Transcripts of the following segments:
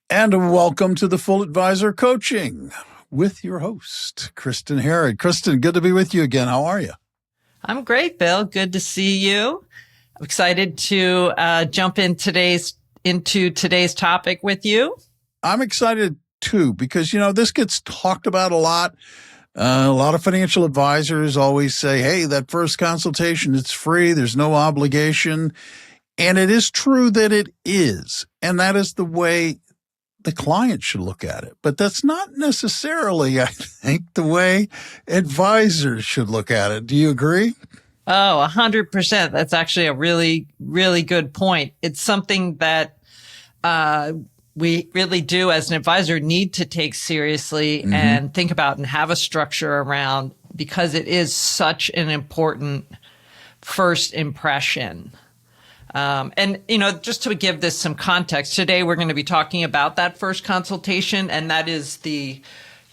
And welcome to the Full Advisor Coaching with your host, Kristin Harrod. Kristin, good to be with you again. How are you? I'm great, Bill. Good to see you. I'm excited to jump into today's topic with you. I'm excited too, because, this gets talked about a lot. A lot of financial advisors always say, hey, that first consultation, it's free. There's no obligation. And it is true that it is. And that is the way the client should look at it. But that's not necessarily, I think, the way advisors should look at it. Do you agree? Oh, 100%. That's actually a really, really good point. It's something that we really do as an advisor need to take seriously and think about and have a structure around, because it is such an important first impression. And, just to give this some context, today we're going to be talking about that first consultation, and that is the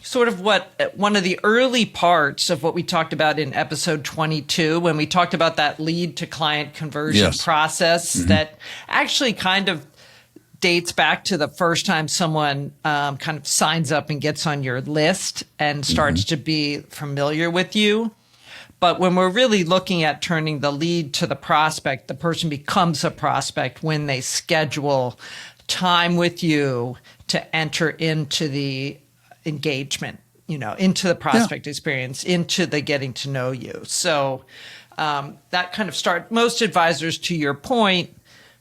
sort of one of the early parts of what we talked about in episode 22, when we talked about that lead to client conversion process that actually kind of dates back to the first time someone kind of signs up and gets on your list and starts to be familiar with you. But when we're really looking at turning the lead to the prospect, the person becomes a prospect when they schedule time with you to enter into the engagement, into the prospect experience, into the getting to know you. So that kind of most advisors, to your point,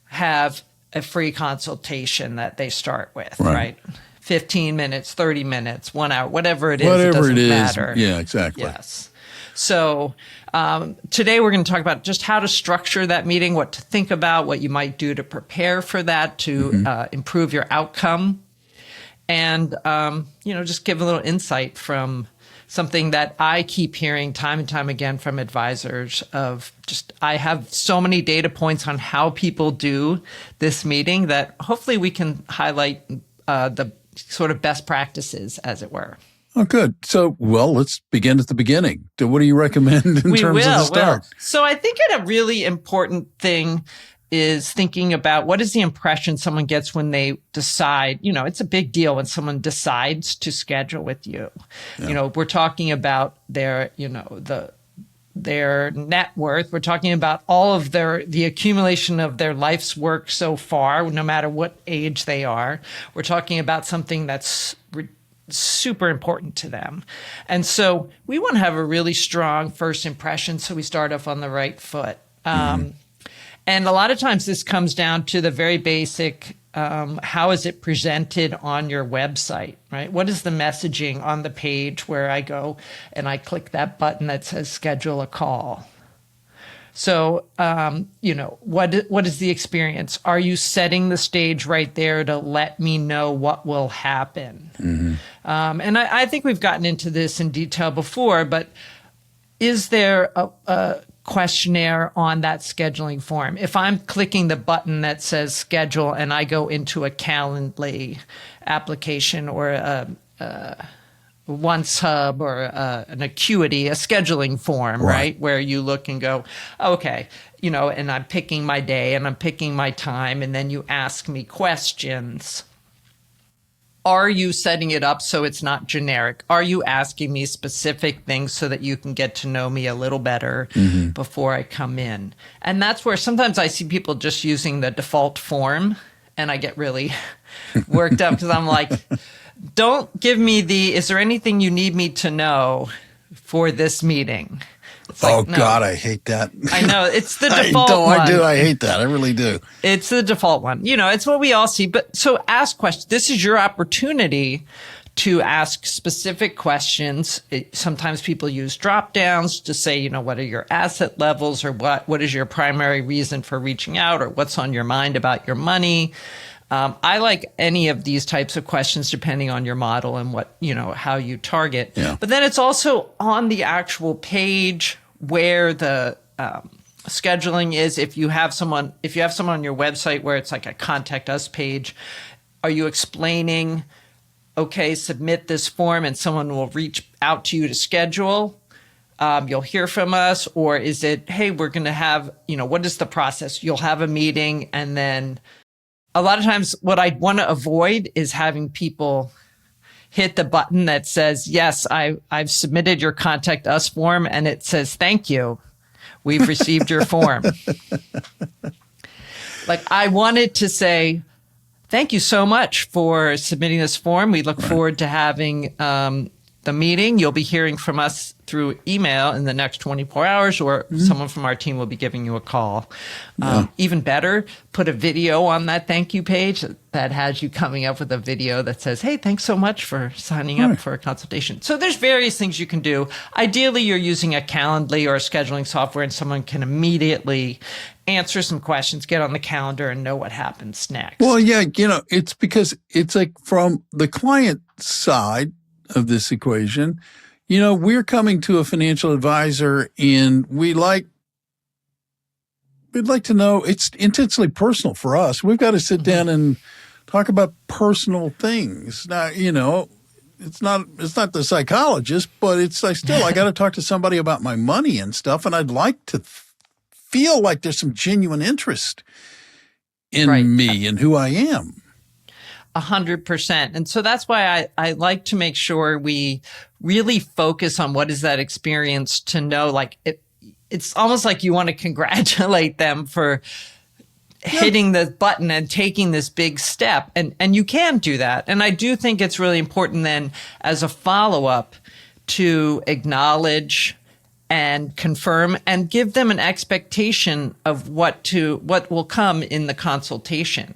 have a free consultation that they start with, right? 15 minutes, 30 minutes, 1 hour, whatever it is, it doesn't matter. Yeah, exactly. Yes. So today we're going to talk about just how to structure that meeting, what to think about, what you might do to prepare for that, to improve your outcome, and just give a little insight from something that I keep hearing time and time again from advisors I have so many data points on how people do this meeting that hopefully we can highlight the sort of best practices, as it were. Oh, good. So, let's begin at the beginning. So what do you recommend in terms of the start? So I think a really important thing is thinking about what is the impression someone gets when they decide, it's a big deal when someone decides to schedule with you. Yeah. We're talking about their net worth. We're talking about all of the accumulation of their life's work so far, no matter what age they are. We're talking about something that's super important to them. And so we want to have a really strong first impression, so we start off on the right foot. And a lot of times this comes down to the very basic, how is it presented on your website, right? What is the messaging on the page where I go and I click that button that says schedule a call? So, what is the experience? Are you setting the stage right there to let me know what will happen? And I think we've gotten into this in detail before, but is there a questionnaire on that scheduling form? If I'm clicking the button that says schedule and I go into a Calendly application or a OneSub or an Acuity, a scheduling form, right? Where you look and go, okay, and I'm picking my day and I'm picking my time, and then you ask me questions. Are you setting it up so it's not generic? Are you asking me specific things so that you can get to know me a little better before I come in? And that's where sometimes I see people just using the default form, and I get really worked up because I'm like, don't give me is there anything you need me to know for this meeting? No. God, I hate that. I know. It's the default one. I do. I hate that. I really do. It's the default one. It's what we all see. But so ask questions. This is your opportunity to ask specific questions. Sometimes people use drop downs to say, what are your asset levels, or what is your primary reason for reaching out, or what's on your mind about your money. I like any of these types of questions depending on your model and what, how you target. Yeah. But then it's also on the actual page where the scheduling is. If you have someone on your website where it's like a contact us page, are you explaining, okay, submit this form and someone will reach out to you to schedule? You'll hear from us, or is it, hey, we're going to have, what is the process? You'll have a meeting and then a lot of times what I want to avoid is having people hit the button that says, yes, I've submitted your contact us form, and it says, thank you, we've received your form. Like, I wanted to say, thank you so much for submitting this form. We look forward to having the meeting. You'll be hearing from us through email in the next 24 hours, or someone from our team will be giving you a call. Even better, put a video on that thank you page that has you coming up with a video that says, hey, thanks so much for signing up for a consultation. So there's various things you can do. Ideally, you're using a Calendly or a scheduling software, and someone can immediately answer some questions, get on the calendar, and know what happens next. Well, yeah, it's because it's like from the client side of this equation, we're coming to a financial advisor and we'd like to know, it's intensely personal for us. We've got to sit down and talk about personal things. Now, it's not the psychologist, but it's like, still, I got to talk to somebody about my money and stuff. And I'd like to feel like there's some genuine interest in me and who I am. 100%. And so that's why I like to make sure we really focus on what is that experience, to know, like, it's almost like you want to congratulate them for hitting the button and taking this big step. And you can do that. And I do think it's really important then, as a follow-up, to acknowledge and confirm and give them an expectation of what will come in the consultation.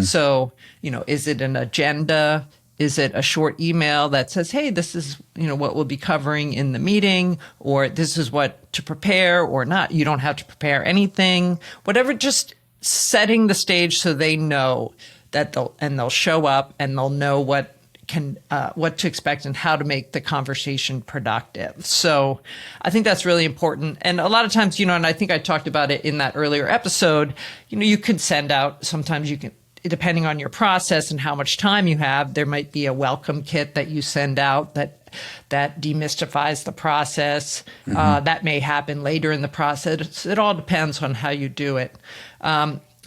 So, is it an agenda? Is it a short email that says, hey, this is, what we'll be covering in the meeting, or this is what to prepare or not? You don't have to prepare anything, whatever, just setting the stage so they know that they'll show up and they'll know what to expect and how to make the conversation productive. So I think that's really important. And a lot of times, and I think I talked about it in that earlier episode, you could send out, sometimes you can, depending on your process and how much time you have, there might be a welcome kit that you send out that demystifies the process. That may happen later in the process. It all depends on how you do it.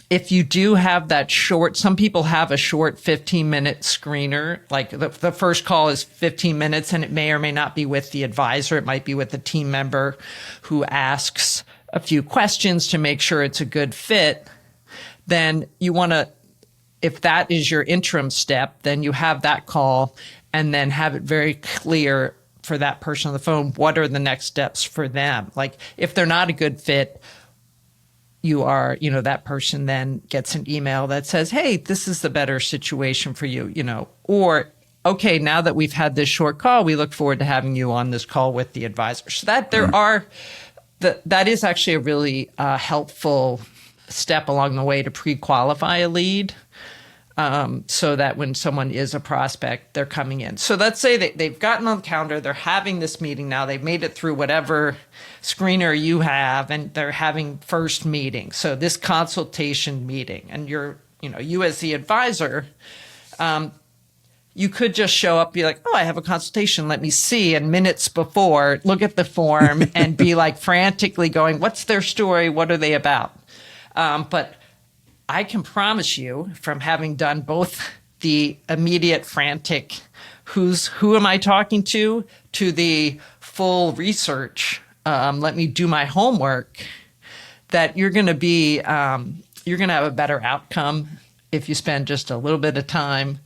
If you do have that short, some people have a short 15-minute screener, like the first call is 15 minutes, and it may or may not be with the advisor. It might be with the team member who asks a few questions to make sure it's a good fit. Then you want to, if that is your interim step, then you have that call and then have it very clear for that person on the phone, what are the next steps for them? Like, if they're not a good fit, that person then gets an email that says, hey, this is the better situation for you, or, okay, now that we've had this short call, we look forward to having you on this call with the advisor. So that is actually a really helpful step along the way to pre-qualify a lead. So that when someone is a prospect, they're coming in. So let's say they've gotten on the calendar, they're having this meeting now, they've made it through whatever screener you have, and they're having first meeting. So this consultation meeting, and you as the advisor, you could just show up, be like, oh, I have a consultation, let me see. And minutes before, look at the form and be like frantically going, what's their story? What are they about? But I can promise you, from having done both the immediate frantic, who am I talking to the full research, let me do my homework, that you're going to have a better outcome if you spend just a little bit of time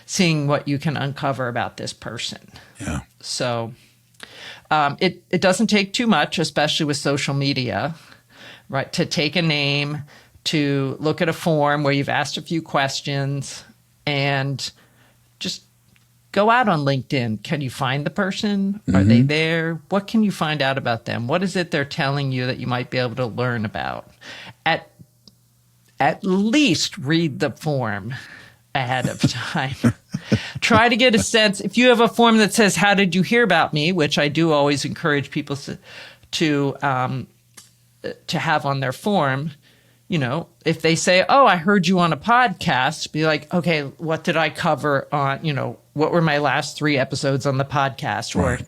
seeing what you can uncover about this person. Yeah. So it doesn't take too much, especially with social media, right? To take a name, to look at a form where you've asked a few questions, and just go out on LinkedIn. Can you find the person? Are they there? What can you find out about them? What is it they're telling you that you might be able to learn about? At least read the form ahead of time. Try to get a sense. If you have a form that says, how did you hear about me? Which I do always encourage people to have on their form. If they say, oh, I heard you on a podcast, be like, okay, what did I cover on, what were my last 3 episodes on the podcast? Right. Or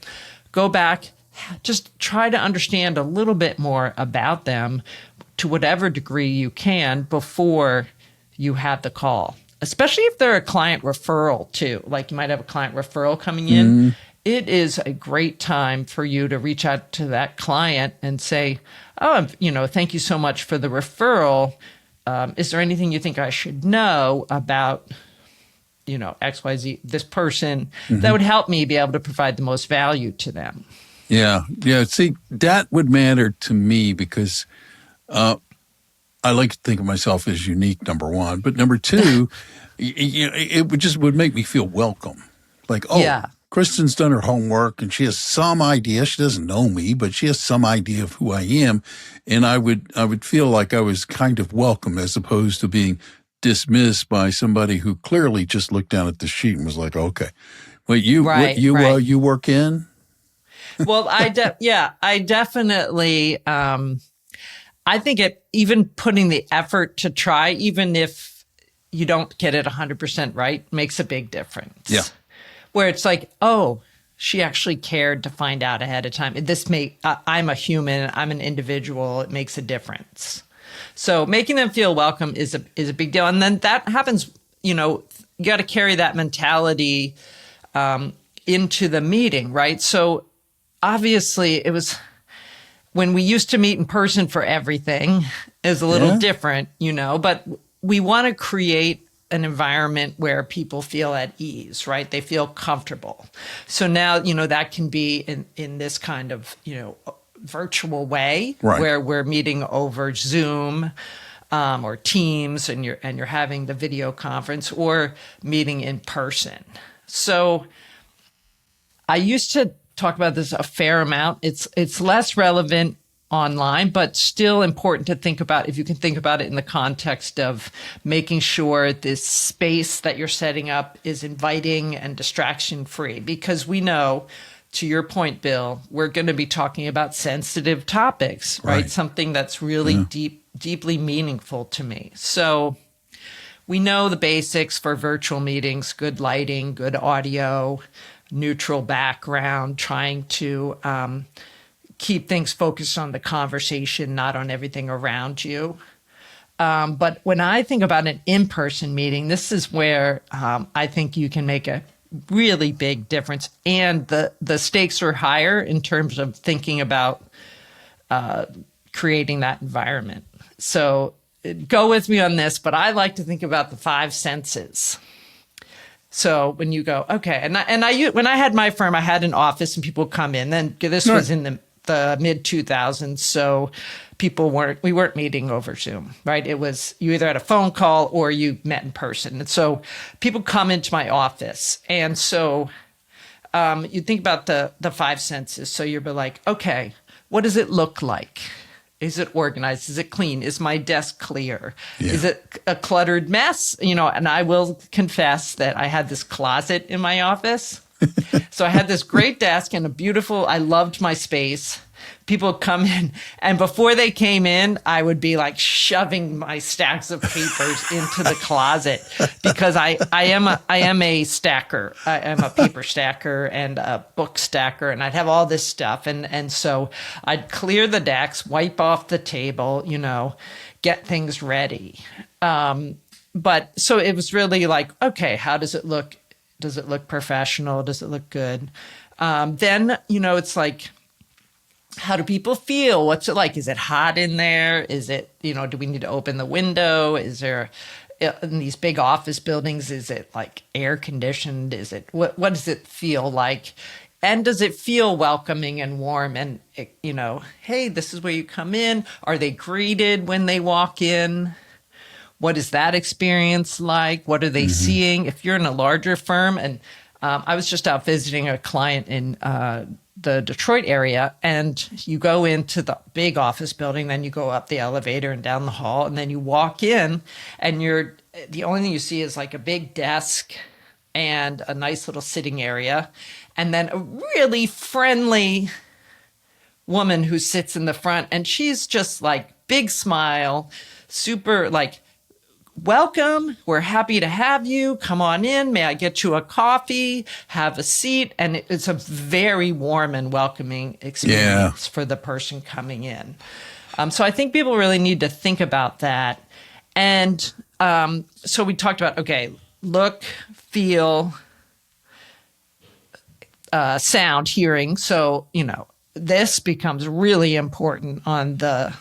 go back, just try to understand a little bit more about them to whatever degree you can before you have the call, especially if they're a client referral too. Like you might have a client referral coming in. It is a great time for you to reach out to that client and say, oh, thank you so much for the referral. Is there anything you think I should know about, XYZ, this person that would help me be able to provide the most value to them? Yeah. See, that would matter to me because I like to think of myself as unique, number one. But number two, it would make me feel welcome. Like, Yeah. Kristin's done her homework and she has some idea. She doesn't know me, but she has some idea of who I am. And I would feel like I was kind of welcome as opposed to being dismissed by somebody who clearly just looked down at the sheet and was like, okay, wait, you work in? Well, I definitely, I think even putting the effort to try, even if you don't get it 100% right, makes a big difference. Yeah. Where it's like, oh, she actually cared to find out ahead of time. I'm a human, I'm an individual, it makes a difference. So making them feel welcome is a big deal. And then that happens, you got to carry that mentality into the meeting, right? So obviously it was when we used to meet in person for everything is a little different, but we want to create an environment where people feel at ease, right? They feel comfortable. So now, that can be in this kind of, virtual way, right, where we're meeting over Zoom or Teams and you're having the video conference or meeting in person. So I used to talk about this a fair amount. It's less relevant online, but still important to think about if you can think about it in the context of making sure this space that you're setting up is inviting and distraction free. Because we know, to your point, Bill, we're going to be talking about sensitive topics, right? Something that's really deeply meaningful to me. So we know the basics for virtual meetings: good lighting, good audio, neutral background, trying to keep things focused on the conversation, not on everything around you. But when I think about an in-person meeting, this is where I think you can make a really big difference. And the stakes are higher in terms of thinking about creating that environment. So go with me on this, but I like to think about the 5 senses. So when you go, okay, and I when I had my firm, I had an office and people would come in. Then this was in the mid 2000s, so we weren't meeting over Zoom, right? It was you either had a phone call or you met in person. And so people come into my office, and so you think about the 5 senses. So you'll be like, okay, what does it look like? Is it organized? Is it clean? Is my desk clear? Yeah. Is it a cluttered mess? And I will confess that I had this closet in my office. So I had this great desk and I loved my space. People would come in, and before they came in, I would be like shoving my stacks of papers into the closet because I am a stacker. I am a paper stacker and a book stacker, and I'd have all this stuff. And so I'd clear the decks, wipe off the table, get things ready. But so it was really like, okay, how does it look? Does it look professional? Does it look good? Then, it's like, how do people feel? What's it like? Is it hot in there? Is it, do we need to open the window? Is there, in these big office buildings, is it like air conditioned? Is it, what does it feel like? And does it feel welcoming and warm? And, hey, this is where you come in. Are they greeted when they walk in? What is that experience like? What are they seeing? If you're in a larger firm, and I was just out visiting a client in the Detroit area, and you go into the big office building, then you go up the elevator and down the hall, and then you walk in, and the only thing you see is like a big desk and a nice little sitting area, and then a really friendly woman who sits in the front, and she's just like big smile, super like, welcome, we're happy to have you. Come on in. May I get you a coffee? Have a seat. And it's a very warm and welcoming experience for the person coming in. So I think people really need to think about that. And so we talked about, okay, look, feel, sound, hearing. So, this becomes really important on the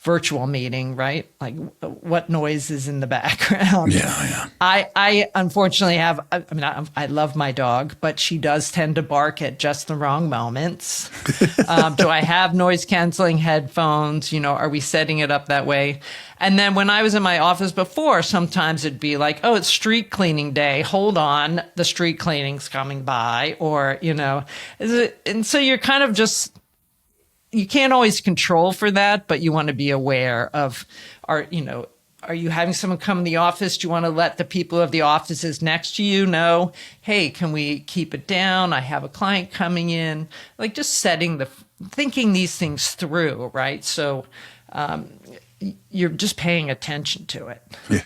virtual meeting, right? Like what noise is in the background. Yeah. I unfortunately I love my dog, but she does tend to bark at just the wrong moments. Do I have noise canceling headphones? Are we setting it up that way? And then when I was in my office before, sometimes it'd be like, oh, it's street cleaning day. Hold on, the street cleaning's coming by, or, and so you're kind of just, you can't always control for that, but you want to be aware of, are you having someone come in the office? Do you want to let the people of the offices next to you know, hey, can we keep it down? I have a client coming in. Like just thinking these things through, right? So you're just paying attention to it. Yeah.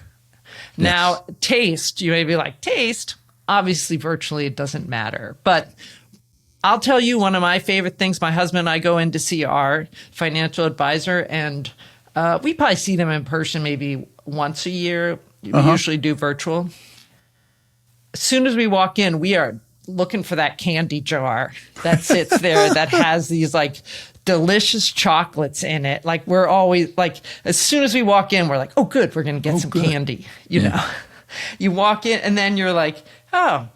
Now, taste, you may be like, taste? Obviously, virtually, it doesn't matter. But I'll tell you one of my favorite things. My husband and I go in to see our financial advisor, and we probably see them in person maybe once a year. We usually do virtual. As soon as we walk in, we are looking for that candy jar that sits there that has these like delicious chocolates in it. Like we're always like, as soon as we walk in, we're like, oh, good, we're going to get some candy. You know, you walk in and then you're like, oh,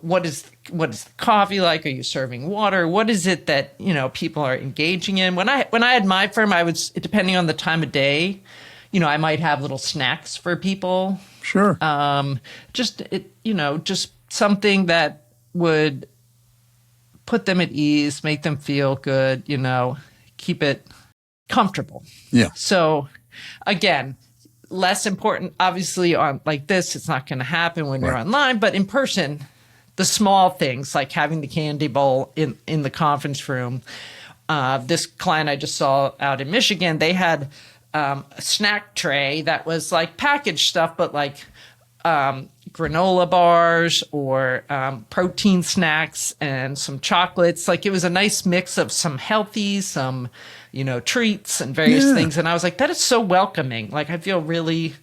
what is the coffee like? Are you serving water? What is it that, people are engaging in? When I had my firm, I was, depending on the time of day, I might have little snacks for people. Sure. Just something that would put them at ease, make them feel good, keep it comfortable. Yeah. So again, less important, obviously, on like this, it's not going to happen when you're online, but in person, the small things like having the candy bowl in the conference room. This client I just saw out in Michigan, they had a snack tray that was like packaged stuff, but like granola bars or protein snacks and some chocolates. Like it was a nice mix of some healthy, some, treats and various things. And I was like, that is so welcoming. Like I feel really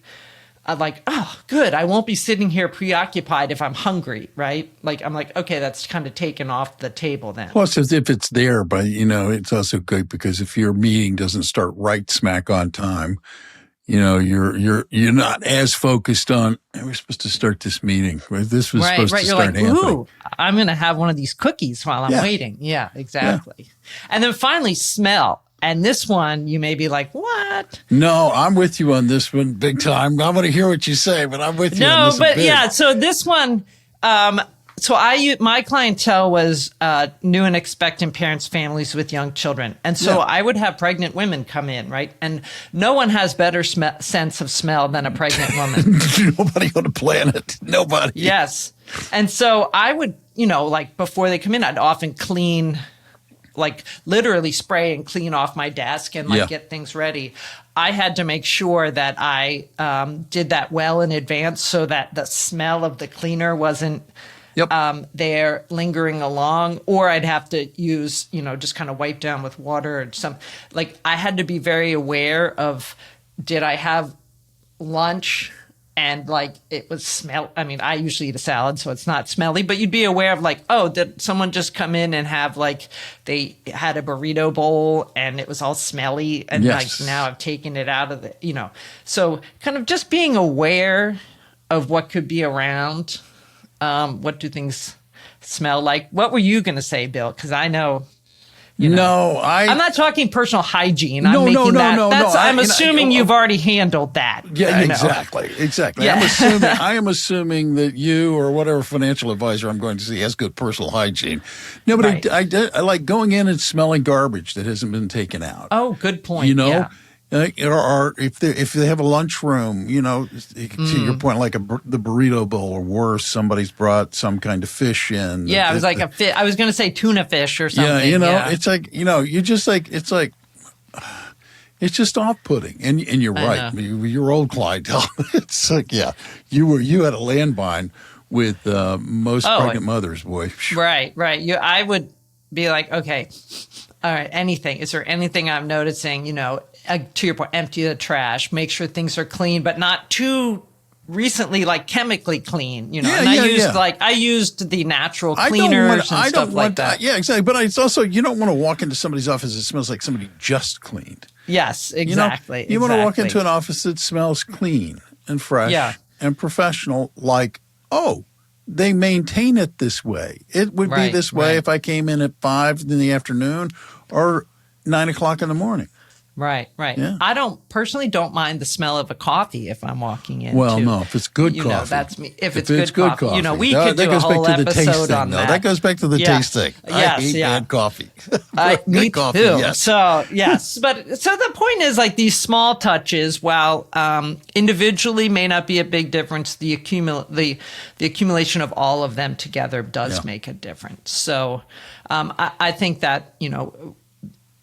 like, oh, good. I won't be sitting here preoccupied if I'm hungry, right? Like I'm like, okay, that's kind of taken off the table then. Plus, if it's there, but it's also good because if your meeting doesn't start right smack on time, you're not as focused on, we're supposed to start this meeting. This was supposed to you're start like, happening. Ooh, I'm going to have one of these cookies while I'm waiting. Yeah, exactly. Yeah. And then finally, smell. And this one, you may be like, what? No, I'm with you on this one big time. I want to hear what you say, but I'm with you on this one. Yeah, so this one, my clientele was new and expectant parents, families with young children. And so I would have pregnant women come in, right? And no one has better sense of smell than a pregnant woman. Nobody on the planet. Nobody. Yes. And so I would, like before they come in, I'd often clean, like literally spray and clean off my desk and get things ready. I had to make sure that I did that well in advance so that the smell of the cleaner wasn't there lingering along, or I'd have to use, just kind of wipe down with water or some, like I had to be very aware of, did I have lunch and like it was smell. I mean, I usually eat a salad, so it's not smelly, but you'd be aware of like, oh, did someone just come in and have like, they had a burrito bowl and it was all smelly and like now I've taken it out of the, so kind of just being aware of what could be around. What do things smell like? What were you going to say, Bill? Because I know. I'm not talking personal hygiene. I'm assuming you've already handled that. Yeah, exactly. Yeah. I am assuming that you or whatever financial advisor I'm going to see has good personal hygiene. No, but I like going in and smelling garbage that hasn't been taken out. Oh, good point. Or if they have a lunchroom, to your point, like the burrito bowl, or worse, somebody's brought some kind of fish in. Yeah, it was like a fish. I was going to say tuna fish or something. It's like you just like it's just off-putting, and you're right. Your old clientele, it's like you had a landmine with most pregnant mothers, boy. Right. I would be like, okay. All right. Anything? Is there anything I'm noticing? to your point, empty the trash, make sure things are clean, but not too recently, like chemically clean, and I used the natural cleaners and stuff like that. Yeah, exactly. But it's also, you don't want to walk into somebody's office that smells like somebody just cleaned. Yes, exactly. You want to walk into an office that smells clean and fresh and professional, like, oh, they maintain it this way. It would be this way if I came in at 5 in the afternoon or 9 o'clock in the morning. Right. Yeah. I personally don't mind the smell of a coffee if I'm walking in. Well, no, if it's good coffee. That's me. If it's good coffee. We that could do a goes whole back to the taste episode thing, on that. That goes back to the taste thing. Yes, I hate bad coffee. Me coffee, too. yes. So, yes. But so the point is, like, these small touches, while individually may not be a big difference, the accumulation of all of them together does make a difference. So I think that,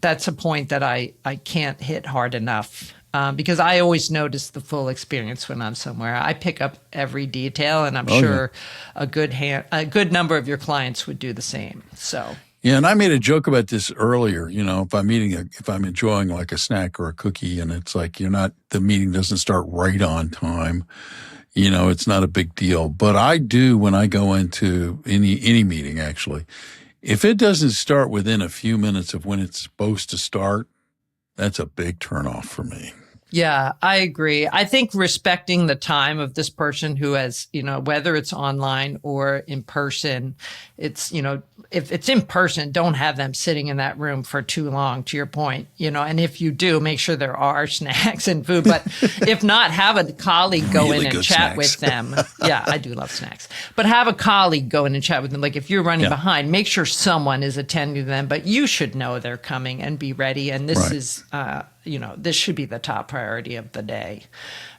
that's a point that I can't hit hard enough because I always notice the full experience when I'm somewhere. I pick up every detail, and I'm sure a good number of your clients would do the same. So yeah, and I made a joke about this earlier. If I'm enjoying like a snack or a cookie, and it's like the meeting doesn't start right on time. It's not a big deal. But I do when I go into any meeting actually. If it doesn't start within a few minutes of when it's supposed to start, that's a big turnoff for me. Yeah, I agree. I think respecting the time of this person who has, whether it's online or in person, it's, if it's in person, don't have them sitting in that room for too long, to your point, and if you do, make sure there are snacks and food. But if not, have a colleague go in and chat with them. Yeah, I do love snacks. But have a colleague go in and chat with them. Like if you're running behind, make sure someone is attending to them, but you should know they're coming and be ready. And this is, this should be the top priority of the day.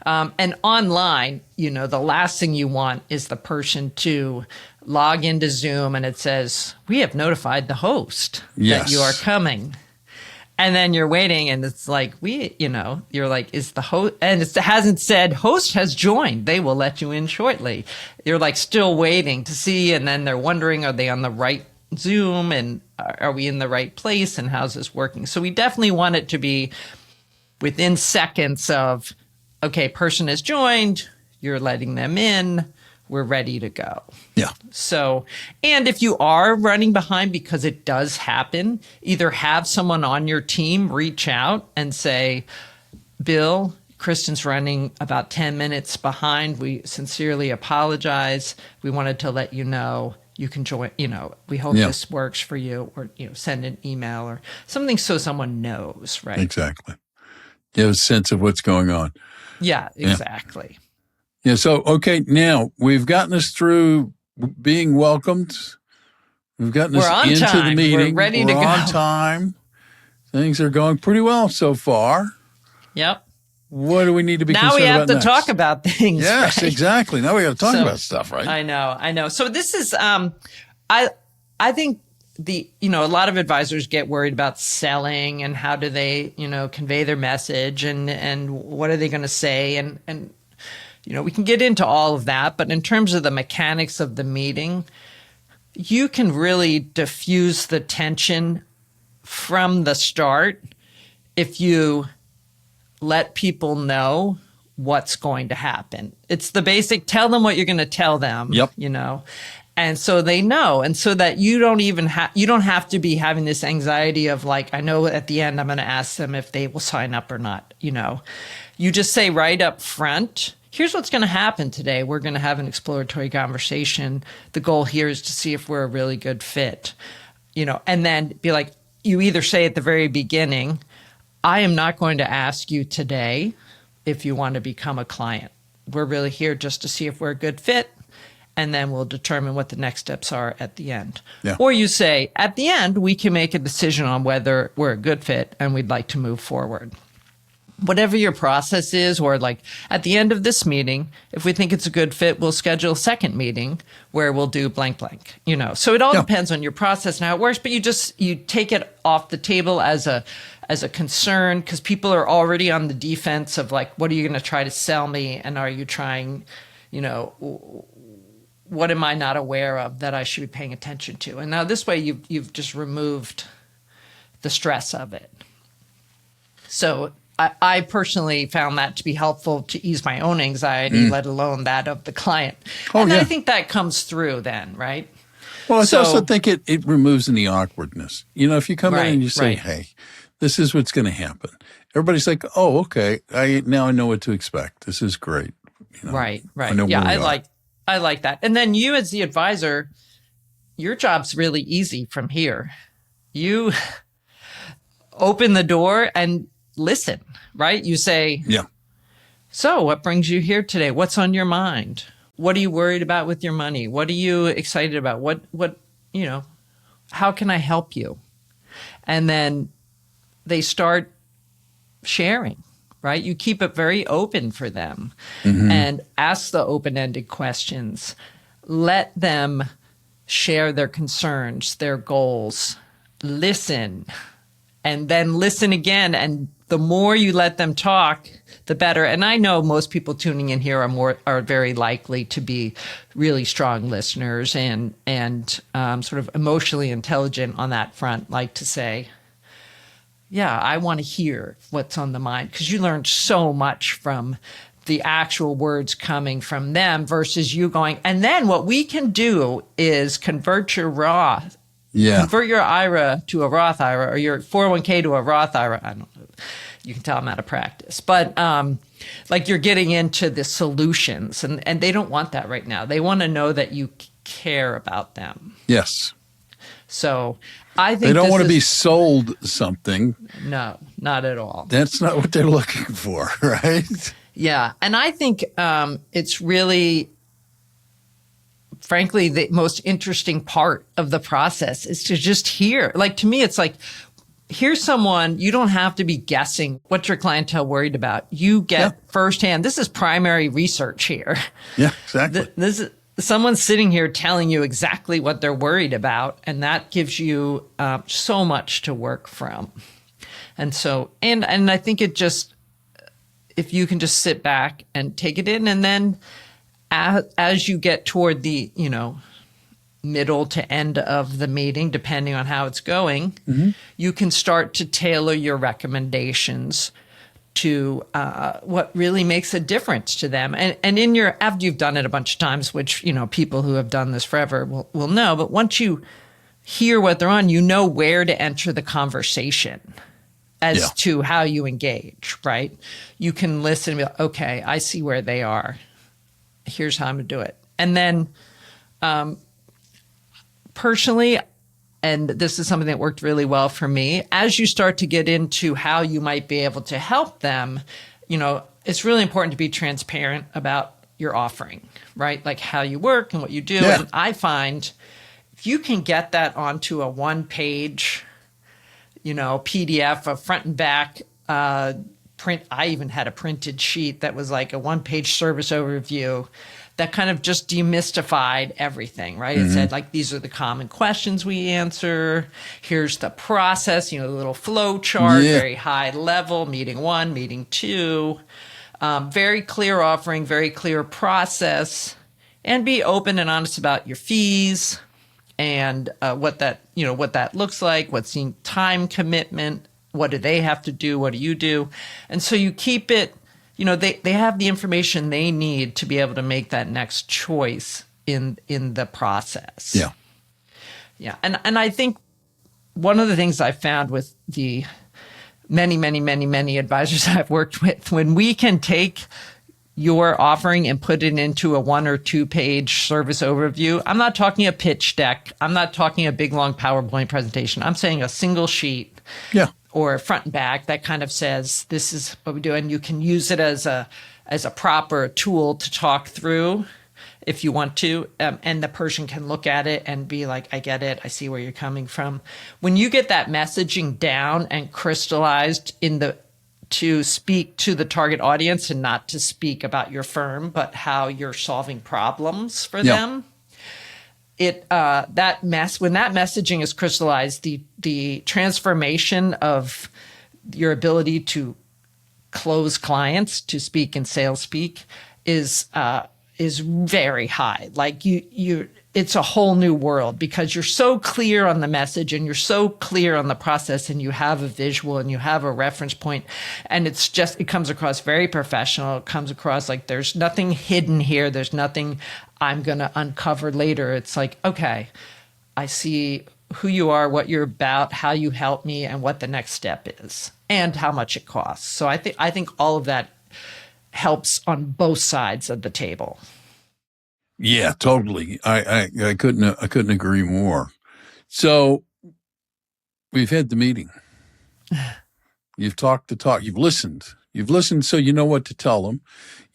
And online, the last thing you want is the person to log into Zoom and it says, we have notified the host that you are coming. And then you're waiting and it's like, you're like, is the host, and it hasn't said host has joined. They will let you in shortly. You're like still waiting to see. And then they're wondering, are they on the right Zoom and are we in the right place and how's this working? So we definitely want it to be within seconds of, okay, person has joined, you're letting them in, we're ready to go. Yeah. So, and if you are running behind, because it does happen, either have someone on your team reach out and say, Bill, Kristin's running about 10 minutes behind. We sincerely apologize. We wanted to let you know you can join, we hope this works for you, or, send an email or something so someone knows, right? Exactly. You have a sense of what's going on. Yeah, exactly. Yeah. So, okay, now we've gotten us through being welcomed. We've gotten us into the meeting. We're ready to go. We're on time. Things are going pretty well so far. Yep. What do we need to be concerned about now we have to next? talk about things. Yes, right? exactly. Now we got to talk about stuff, right? I know. So this is, I think a lot of advisors get worried about selling and how do they, convey their message and what are they going to say? And, we can get into all of that, but in terms of the mechanics of the meeting, you can really diffuse the tension from the start if you let people know what's going to happen. It's the basic, tell them what you're going to tell them, and so they know. And so that you don't have to be having this anxiety of like, I know at the end, I'm going to ask them if they will sign up or not. You just say right up front, here's what's going to happen today. We're going to have an exploratory conversation. The goal here is to see if we're a really good fit, and then be like, you either say at the very beginning, I am not going to ask you today if you want to become a client. We're really here just to see if we're a good fit, and then we'll determine what the next steps are at the end. Yeah. Or you say, at the end, we can make a decision on whether we're a good fit and we'd like to move forward. Whatever your process is, or like at the end of this meeting, if we think it's a good fit, we'll schedule a second meeting where we'll do blank, blank, So it all depends on your process and how it works, but you take it off the table as a concern, because people are already on the defense of like, what are you going to try to sell me? And are you trying, what am I not aware of that I should be paying attention to? And now this way you've just removed the stress of it. So I personally found that to be helpful to ease my own anxiety, let alone that of the client. And I think that comes through then, right? Well, I also think it removes any awkwardness. If you come in and you say, hey, this is what's going to happen. Everybody's like, oh, okay. Now I know what to expect. This is great. Right. Yeah, I like that. And then you as the advisor, your job's really easy from here. You open the door and listen, right? You say, so what brings you here today? What's on your mind? What are you worried about with your money? What are you excited about? What, how can I help you? And then they start sharing, right? You keep it very open for them and ask the open-ended questions. Let them share their concerns, their goals, listen, and then listen again. And the more you let them talk, the better. And I know most people tuning in here are very likely to be really strong listeners and sort of emotionally intelligent on that front, like to say, yeah, I want to hear what's on the mind, because you learn so much from the actual words coming from them versus you going, and then what we can do is convert your IRA to a Roth IRA, or your 401k to a Roth IRA. I don't know. You can tell I'm out of practice, but like you're getting into the solutions, and they don't want that right now. They want to know that you care about them. Yes. So I think they don't want to be sold something. No, not at all. That's not what they're looking for, right? Yeah. And I think it's really, frankly, the most interesting part of the process is to just hear. Like, to me, it's like, here's someone, you don't have to be guessing what your clientele worried about. You get firsthand. This is primary research here. Yeah, exactly. This is someone's sitting here telling you exactly what they're worried about. And that gives you so much to work from. And so, and I think it just, if you can just sit back and take it in, and then as you get toward the, middle to end of the meeting, depending on how it's going, you can start to tailor your recommendations to what really makes a difference to them. And in your, after you've done it a bunch of times, which, people who have done this forever will know, but once you hear what they're on, you know where to enter the conversation as to how you engage, right? You can listen and be like, okay, I see where they are. Here's how I'm going to do it. And then personally, and this is something that worked really well for me, as you start to get into how you might be able to help them, it's really important to be transparent about your offering, right? Like how you work and what you do. Yeah. And I find if you can get that onto a one-page, PDF of front and back print. I even had a printed sheet that was like a one-page service overview that kind of just demystified everything, right? It said, like, these are the common questions we answer. Here's the process, the little flow chart, very high level, meeting 1, meeting 2. Very clear offering, very clear process, and be open and honest about your fees and what that looks like, what's the time commitment, what do they have to do, what do you do? And so you keep it, they have the information they need to be able to make that next choice in the process. Yeah. Yeah. And I think one of the things I found with the many advisors I've worked with, when we can take your offering and put it into a 1 or 2 page service overview, I'm not talking a pitch deck. I'm not talking a big, long PowerPoint presentation. I'm saying a single sheet. Yeah. Or front and back that kind of says, this is what we do. And you can use it as a proper tool to talk through if you want to. And the person can look at it and be like, I get it. I see where you're coming from. When you get that messaging down and crystallized to speak to the target audience and not to speak about your firm, but how you're solving problems for them. When that messaging is crystallized, the transformation of your ability to close clients, to speak in sales speak, is very high. Like it's a whole new world because you're so clear on the message and you're so clear on the process and you have a visual and you have a reference point, and it comes across very professional. It comes across like there's nothing hidden here. There's nothing I'm going to uncover later. It's like, okay, I see who you are, what you're about, how you help me, and what the next step is and how much it costs. So I think all of that helps on both sides of the table. Yeah, totally. I couldn't agree more. So we've had the meeting. You've talked the talk. You've listened. So you know what to tell them.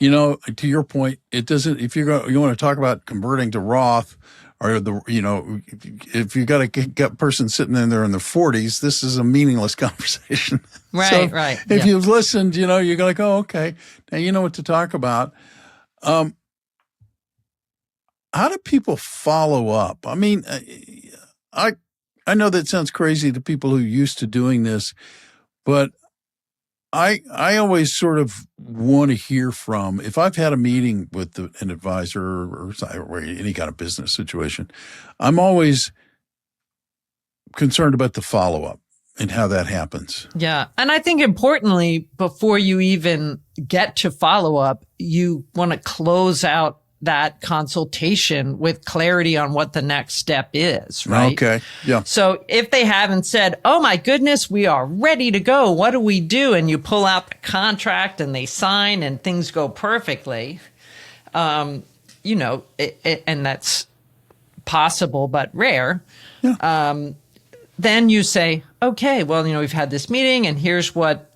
You know, to your point, it doesn't. If you want to talk about converting to Roth, or if you got a person sitting in there in the 40s, this is a meaningless conversation. Right, so right. If you've listened, you're like, oh, okay, now you know what to talk about. How do people follow up? I mean, I know that sounds crazy to people who are used to doing this, but I always sort of want to hear from, if I've had a meeting with an advisor or any kind of business situation, I'm always concerned about the follow-up and how that happens. Yeah. And I think importantly, before you even get to follow-up, you want to close out that consultation with clarity on what the next step is, right? Okay. Yeah. So if they haven't said, oh my goodness, we are ready to go, what do we do? And you pull out the contract and they sign and things go perfectly, and that's possible, but rare. Yeah. Then you say, okay, well, we've had this meeting and here's what,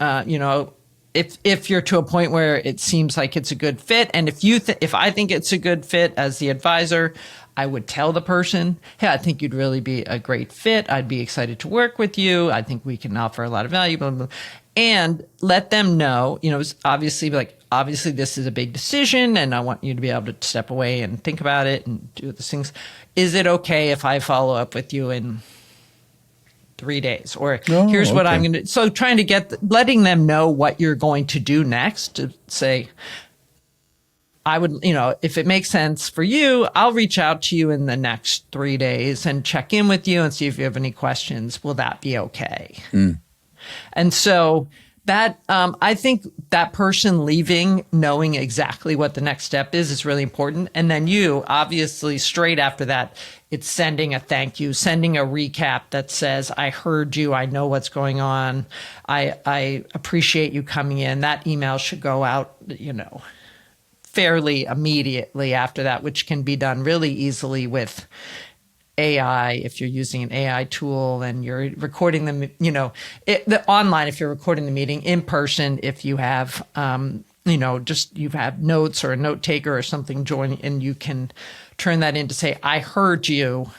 if you're to a point where it seems like it's a good fit, and if I think it's a good fit as the advisor, I would tell the person, hey, I think you'd really be a great fit. I'd be excited to work with you. I think we can offer a lot of value, blah, blah, blah. And let them know, obviously this is a big decision and I want you to be able to step away and think about it and do these things. Is it okay if I follow up with you in 3 days, or here's what I'm going to, so trying to letting them know what you're going to do next, to say, I would, if it makes sense for you, I'll reach out to you in the next 3 days and check in with you and see if you have any questions. Will that be okay? And so that, I think that person leaving, knowing exactly what the next step is really important. And then you, obviously, straight after that, it's sending a thank you, sending a recap that says, I heard you, I know what's going on, I appreciate you coming in. That email should go out, fairly immediately after that, which can be done really easily with AI. If you're using an AI tool and you're recording them, online, if you're recording the meeting, in person, if you have, you have notes or a note taker or something joining, and you can turn that in to say, I heard you.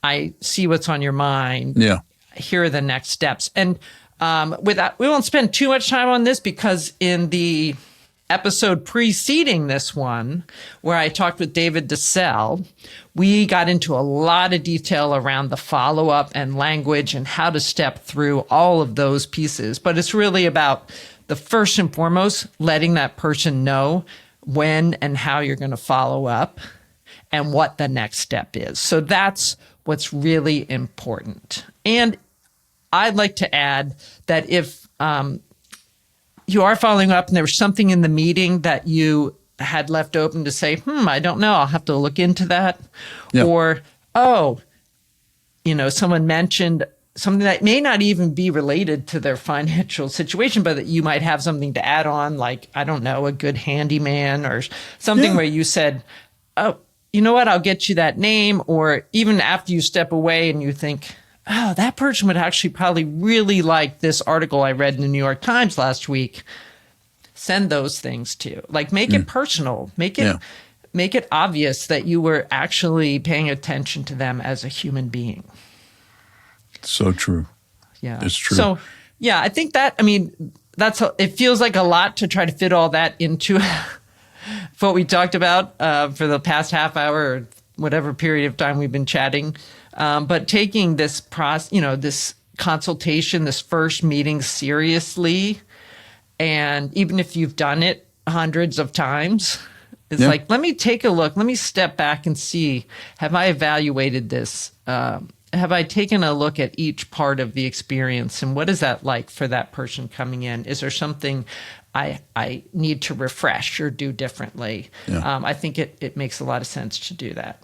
I see what's on your mind. Yeah. Here are the next steps. And with that, we won't spend too much time on this because in the episode preceding this one, where I talked with David DeSalle, we got into a lot of detail around the follow-up and language and how to step through all of those pieces. But it's really about the first and foremost, letting that person know when and how you're going to follow up and what the next step is. So that's what's really important. And I'd like to add that if you are following up and there was something in the meeting that you had left open to say, I don't know, I'll have to look into that. Yeah. Or, someone mentioned something that may not even be related to their financial situation, but that you might have something to add on, like, I don't know, a good handyman or something where you said, oh, you know what, I'll get you that name. Or even after you step away and you think, oh, that person would actually probably really like this article I read in the New York Times last week. Send those things to, like, make it personal, make it obvious that you were actually paying attention to them as a human being. So true. Yeah. It's true. So, yeah, I think that, it feels like a lot to try to fit all that into what we talked about for the past half hour or whatever period of time we've been chatting. But taking this this consultation, this first meeting seriously, and even if you've done it hundreds of times, It's like, let me take a look. Let me step back and see, have I evaluated this? Have I taken a look at each part of the experience, and what is that like for that person coming in? Is there something I need to refresh or do differently? Yeah. I think it makes a lot of sense to do that.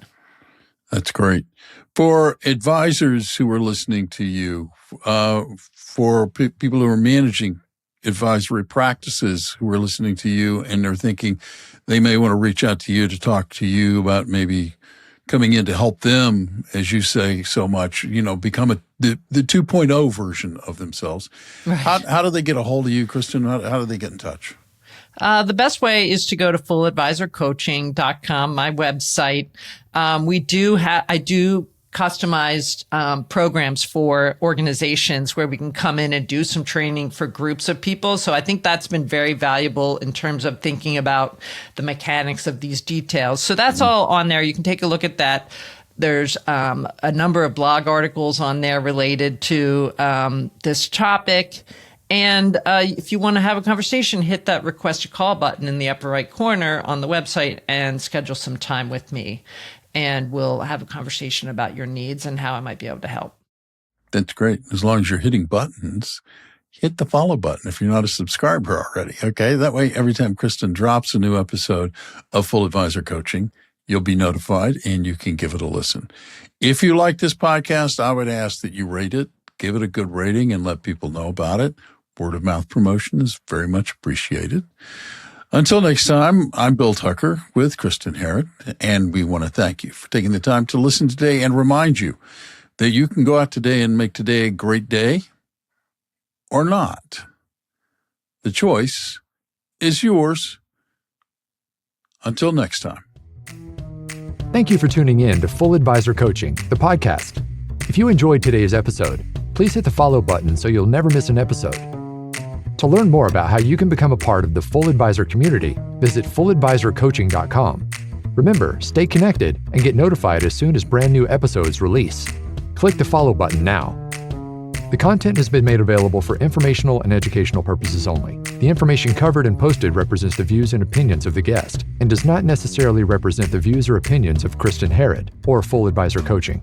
That's great. For advisors who are listening to you, for people who are managing advisory practices who are listening to you and they're thinking they may want to reach out to you to talk to you about maybe coming in to help them, as you say so much, become the 2.0 version of themselves. Right. How do they get a hold of you, Kristin? How do they get in touch? The best way is to go to fulladvisorcoaching.com, my website. I do customized programs for organizations where we can come in and do some training for groups of people. So I think that's been very valuable in terms of thinking about the mechanics of these details. So that's all on there. You can take a look at that. There's a number of blog articles on there related to this topic. And if you want to have a conversation, hit that request a call button in the upper right corner on the website and schedule some time with me. And we'll have a conversation about your needs and how I might be able to help. That's great. As long as you're hitting buttons, hit the follow button if you're not a subscriber already. Okay. That way, every time Kristin drops a new episode of Full Advisor Coaching, you'll be notified and you can give it a listen. If you like this podcast, I would ask that you rate it, give it a good rating, and let people know about it. Word of mouth promotion is very much appreciated. Until next time, I'm Bill Tucker with Kristin Harrod, and we want to thank you for taking the time to listen today and remind you that you can go out today and make today a great day or not. The choice is yours. Until next time. Thank you for tuning in to Full Advisor Coaching, the podcast. If you enjoyed today's episode, please hit the follow button so you'll never miss an episode. To learn more about how you can become a part of the Full Advisor community, visit fulladvisorcoaching.com. Remember, stay connected and get notified as soon as brand new episodes release. Click the follow button now. The content has been made available for informational and educational purposes only. The information covered and posted represents the views and opinions of the guest and does not necessarily represent the views or opinions of Kristin Harrod or Full Advisor Coaching.